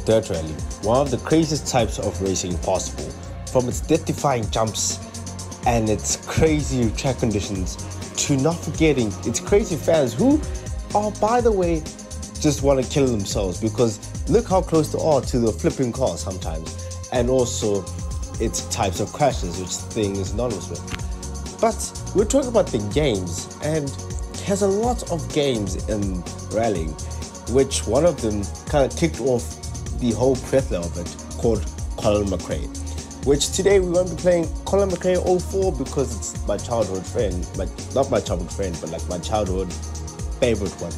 Dirt rally, one of the craziest types of racing possible, from its death-defying jumps and its crazy track conditions to not forgetting its crazy fans who are, by the way, just want to kill themselves because look how close they are to the flipping car sometimes, and also its types of crashes, which thing is synonymous with. But we're talking about the games, and it has a lot of games in rallying, which one of them kind of kicked off the whole plethora of it, called Colin Mcrae. Which today we're going to be playing Colin Mcrae 04 because it's my childhood friend, not my childhood friend, but like my childhood favorite one,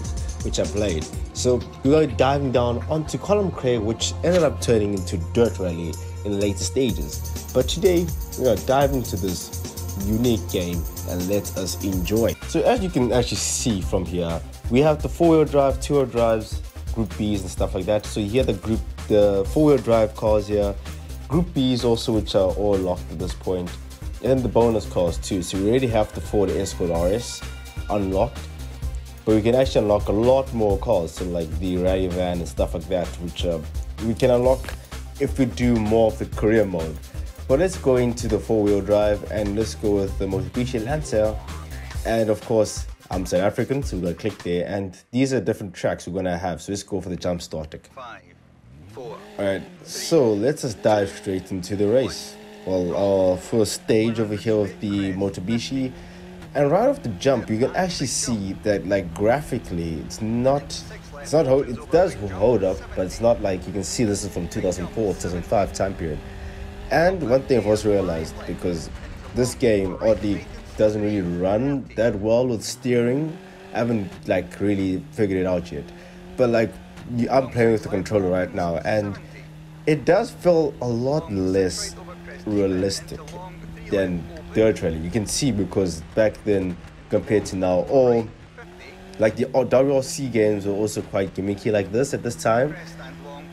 which I played. So we're going to be diving down onto Colin Mcrae, which ended up turning into Dirt Rally in the later stages. But today we're going to dive into this unique game and let us enjoy. So as you can actually see from here, we have the 4-wheel drive, 2-wheel drives, Group Bs and stuff like that. So here the 4-wheel drive cars here, Group Bs also, which are all locked at this point, and then the bonus cars too. So we already have the Ford Escort RS unlocked, but we can actually unlock a lot more cars, so like the rally van and stuff like that, which we can unlock if we do more of the career mode. But let's go into the 4-wheel drive and let's go with the Mitsubishi Lancer. And of course, I'm South African, so we're gonna click there, and these are different tracks we're gonna have. So let's go for the jump starting. 5, 4. Alright, so let's just dive straight into the race. Well, our first stage over here with the Mitsubishi, and right off the jump, you can actually see that like graphically, it does hold up, but it's not like you can see this is from 2004, 2005 time period. And one thing I've also realized, because this game oddly doesn't really run that well with steering. I haven't like really figured it out yet, but like I'm playing with the controller right now, and it does feel a lot less realistic than Dirt Rally. You can see, because back then compared to now, or like the WRC games were also quite gimmicky like this at this time.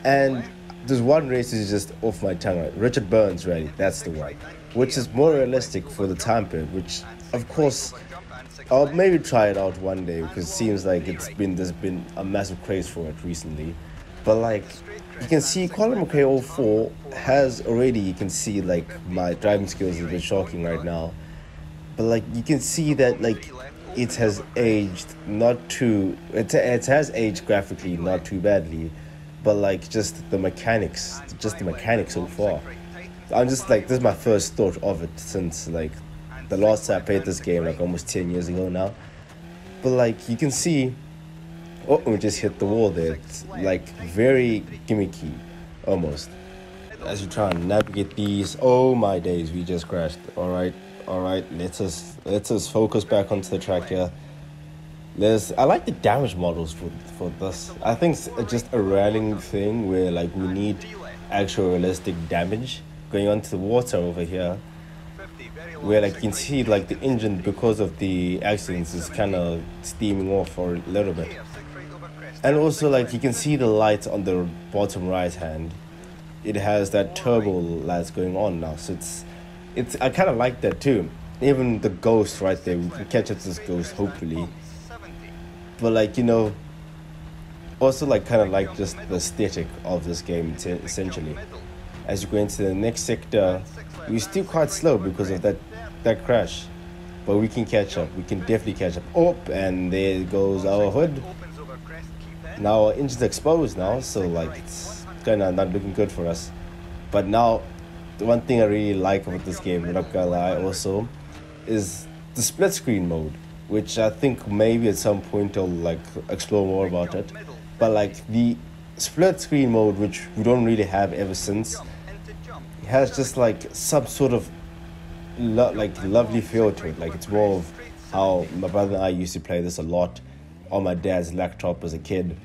And there's one race is just off my tongue, right? Richard Burns Rally, that's the one, which is more realistic for the time period, which of course I'll maybe try it out one day, because it seems like there's been a massive craze for it recently. But like you can see, Colin Mcrae 04 has already, you can see like my driving skills are a bit shocking right now, but like you can see that like it has aged it has aged graphically not too badly, but like just the mechanics so far. I'm just like, this is my first thought of it since like the last time I played this game, like almost 10 years ago now. But like you can see, oh, we just hit the wall there. It's like very gimmicky almost. As you try and navigate these, oh my days, we just crashed. All right, let's us focus back onto the track here. I like the damage models for this. I think it's just a rallying thing where like we need actual realistic damage going onto the water over here, where like you can see like the engine, because of the accidents, is kind of steaming off for a little bit. And also like you can see the light on the bottom right hand, it has that turbo lights going on now, so it's I kind of like that too. Even the ghost right there, we can catch up to this ghost hopefully. But like, you know, also like kind of like just the aesthetic of this game essentially. As you go into the next sector, we're still quite slow because of that crash, but we can catch up. We can definitely catch up. Oh, and there goes our hood. Now our engine's exposed now, so like it's kind of not looking good for us. But now, the one thing I really like about this game, I'm not gonna lie, also, is the split screen mode, which I think maybe at some point I'll like explore more about it. But like the split screen mode, which we don't really have ever since, it has just like some sort of lovely feel to it. Like it's more of how my brother and I used to play this a lot on my dad's laptop as a kid,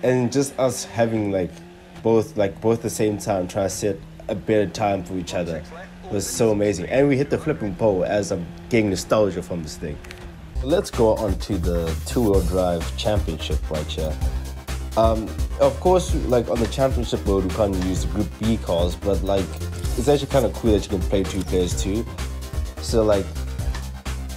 and just us having like both the same time trying to set a better time for each other was so amazing. And we hit the flipping pole as I'm getting nostalgia from this thing. Let's go on to the 2-wheel drive championship right here. Of course, like on the championship mode, we can't use the Group B cars, but like it's actually kind of cool that you can play 2 players too. So like,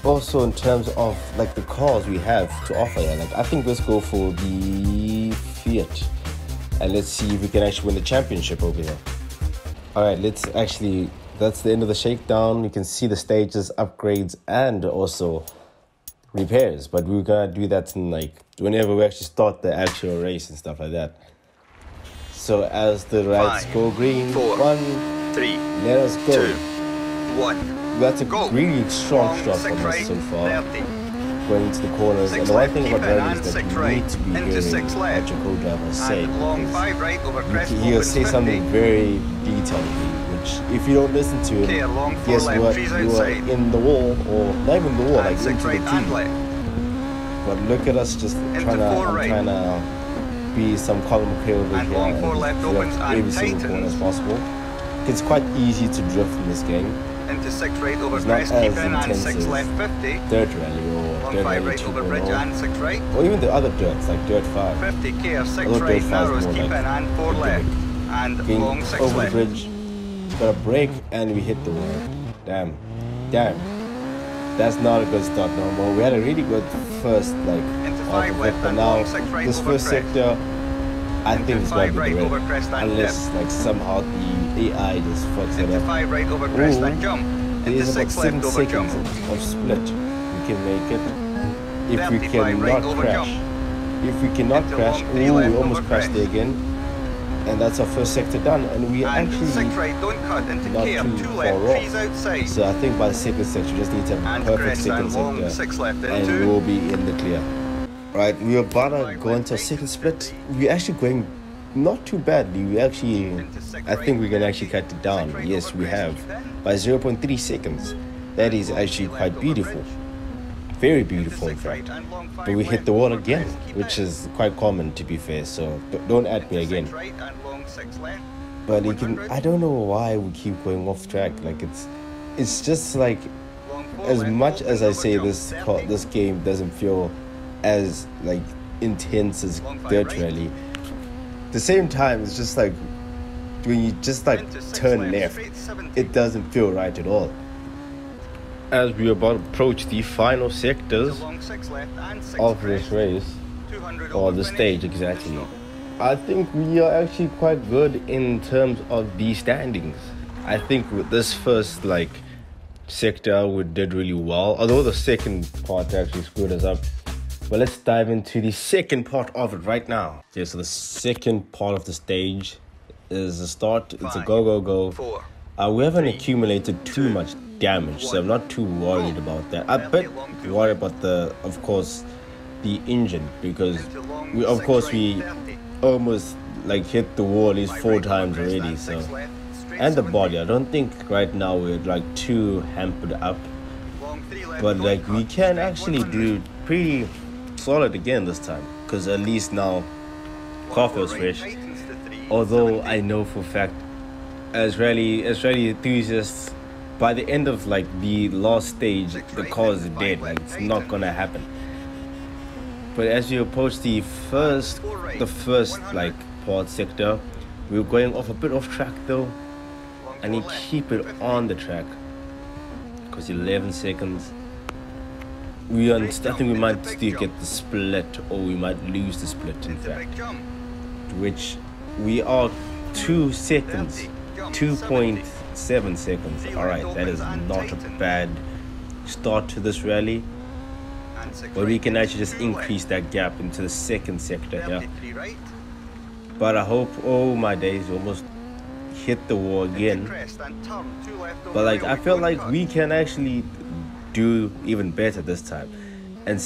also in terms of like the cars we have to offer here, like I think let's go for the Fiat. and let's see if we can actually win the championship over here. All right, that's the end of the shakedown. You can see the stages, upgrades, and also repairs, but we're gonna do that in like whenever we actually start the actual race and stuff like that. So as the lights go green, 1, 3, let us go. 2, 1. That's a really strong shot from us so far. Going into the corners, and the one thing about rally is that you need to be hearing what your co-driver say. He'll say something very detailed, which if you don't listen to him, guess what? You are in the wall, or not even the wall, like into the TV. But look at us just trying to be some Colin Mcrae over here and drift every single corner as possible. It's quite easy to drift in this game. Into 6 right over it's not crest, as keep in and 6 left 50. Dirt Rally or Dirt Rally right over bridge and 6 right. Or even the other dirts like Dirt 5. 50 or 6 right, narrows, keep in and 4 left. And long 6 over left. the bridge, got a break and we hit the wall. Damn. That's not a good start no more. We had a really good first into 5 left, but and now long 6 right this over first crest. sector I think it's going to be over red, crest and unless dip. like somehow the AI just fucks it Into up. 5 right over crest and jump. Into There's about 6 left 7 over seconds jump. of split. We can make it. If we 35 right cannot over crash. jump. If we cannot Into crash, long 3 we left almost over crashed crest. there again. And that's our first sector done. And we And actually 6 right, don't cut into not care, too 2 far left, off. 3's outside. So I think by the second sector, we just need to have a And perfect crest second and long sector. 6 left And into. we'll be in the clear. Right, we're about to go into a second split. We're actually going not too badly. I think we can actually cut it down. Yes, we have. By 0.3 seconds. That is actually quite beautiful. Very beautiful, in fact. But we hit the wall again, which is quite common, to be fair. So don't at me again. But I don't know why we keep going off track. Like it's just like, as much as I say this game doesn't feel as like intense as Dirt Rally, at the same time it's just like when you just like turn left, it doesn't feel right at all. As we are about to approach the final sectors of this race, or the stage exactly, I think we are actually quite good in terms of the standings. I think with this first sector we did really well, although the second part actually screwed us up. But let's dive into the second part of it right now. Yeah, so the second part of the stage is the start. It's a go. We haven't accumulated too much damage, so I'm not too worried about that. I'm a bit worried about of course, the engine, because we almost hit the wall at least 4 times already. So, and the body, I don't think right now we're too hampered up, but we can actually do pretty solid again this time, because at least now car feels fresh. Although I know for a fact, as rally enthusiasts, by the end of the last stage, the car is dead. It's not gonna happen. But as you approach the first part sector, we're going off a bit off track though. I need to keep it on the track, because 11 seconds. I think we might still get the split, or we might lose the split in fact, which we are 2 seconds, 2.7 seconds. Alright, that is not a bad start to this rally, but we can actually just increase that gap into the second sector here. But I hope, oh my days, almost hit the wall again. But I feel like we can actually do even better this time. And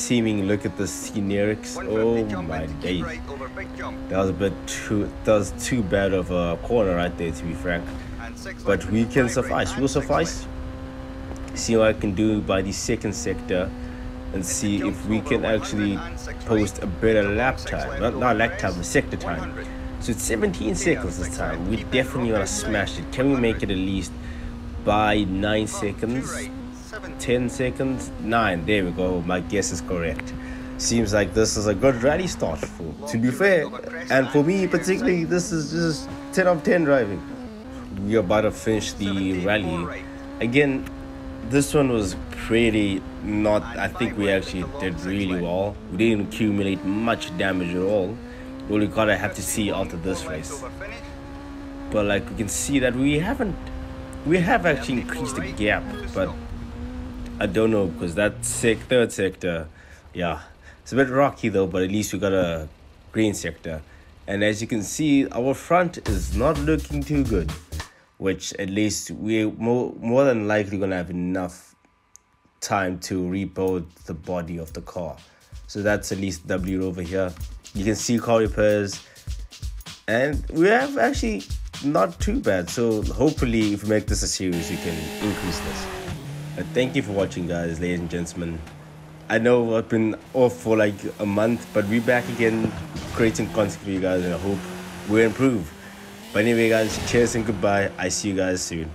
look at the scenics. Oh my days, that was too bad of a corner right there, to be frank. But we can suffice. We'll suffice. See what I can do by the second sector, and see if we can actually post a better lap time. Not lap time, but sector time. So it's 17 seconds this time. We definitely want to smash it. Can we make it at least by 9 seconds? 10 seconds? 9. There we go. My guess is correct. Seems like this is a good rally start, to be fair. And for me particularly, this is just 10 of 10 driving. We are about to finish the rally. Again, this one was pretty not... I think we actually did really well. We didn't accumulate much damage at all. Well, we gotta have to see after this race. But like we can see that we have actually increased the gap, but I don't know because that third sector, yeah, it's a bit rocky though, but at least we got a green sector. And as you can see, our front is not looking too good, which at least we're more than likely gonna have enough time to rebuild the body of the car. So that's at least W over here. You can see car repairs, and we have actually not too bad. So hopefully if we make this a series, we can increase this. But thank you for watching, guys, ladies and gentlemen. I know I've been off for like a month, but we're back again creating content for you guys, and I hope we improve. But anyway, guys, cheers and goodbye. I see you guys soon.